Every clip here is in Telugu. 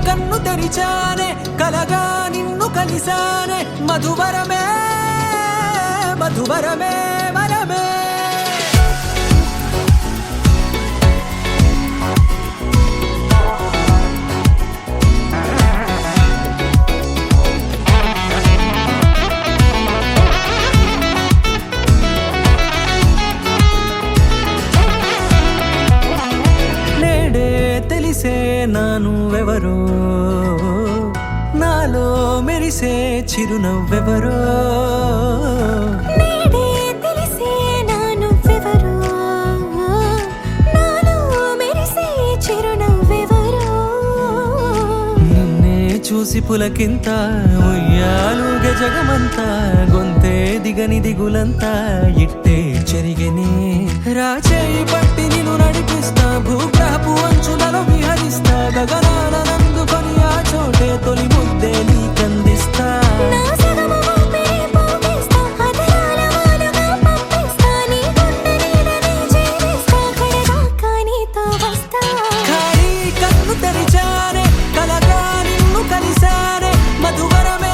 కన్ను తెరిచానే కలగా నిన్ను కలిసానే మధువరమే మధువరమే వరమే తెలిసే నానువెవరో నాలో మెరిసే చిరునవ్వెవరో తెలిసే నానువెవరో నాలో మెరిసే చిరునవ్వెవరో నిన్నే చూసి పులకింత ఉయ్యాలుగే జగమంతా గొంతే దిగని దిగులంతా ఇట్టే చెరిగెనే రాచేయి పట్టి నిన్ను నడిపిస్తా భూగ్రహపు అంచులలో విహరిస్తా గగనాన నందుకొని ఆ చోటే తొలి ముద్దే నీకందిస్తా ఖాళీ కన్ను తెరిచానే కలగా నిన్ను కలిసానే మధువరమే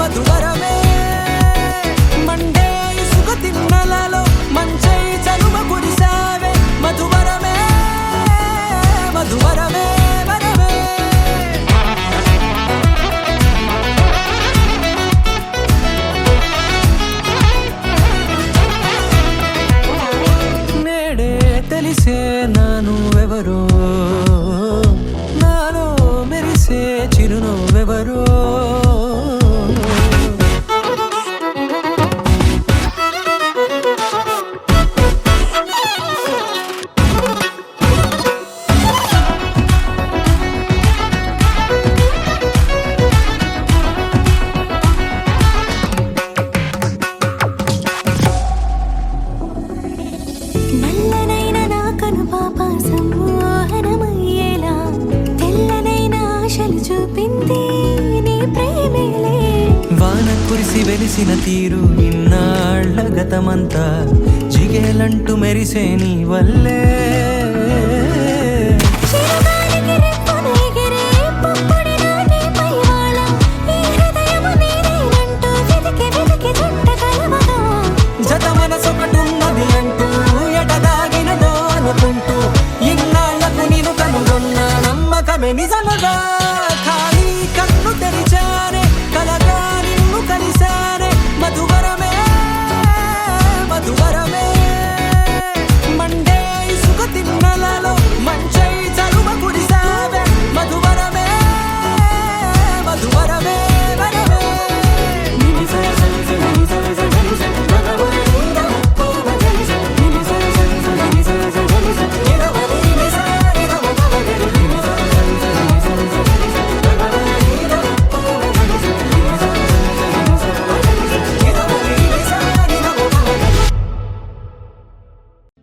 మధువరమే మండే ఇసుక తిన్నలలో మంచై చలువ కురిసావే మధువరమే మధువరమే వరమే నేడే తెలిసే నానువెవరో నాలో మెరిసే చిరునవ్వెవరో నల్లనైన నా కనుపాప సమ్మోహనమయ్యేలా తెల్లనైన ఆశలు చూపింది నీ ప్రేమేలే వాన కురిసి వెలిసిన తీరు ఇన్నాళ్ల గతమంతా జిగేలంటూ మెరిసే నీ వల్లే చిరుగాలికి రెప్పన ఎగిరే పుప్పొడిన నీపై వాళ ఈ హృదయము నీదేనంటూ వెతికి వెతికి జంట కలవగా జత మనసొకటున్నది అంటూ ఎటదాగినదో అనుకుంటూ ఇన్నాళ్లకు నేను కనుగొన్న నమ్మకమే నిజం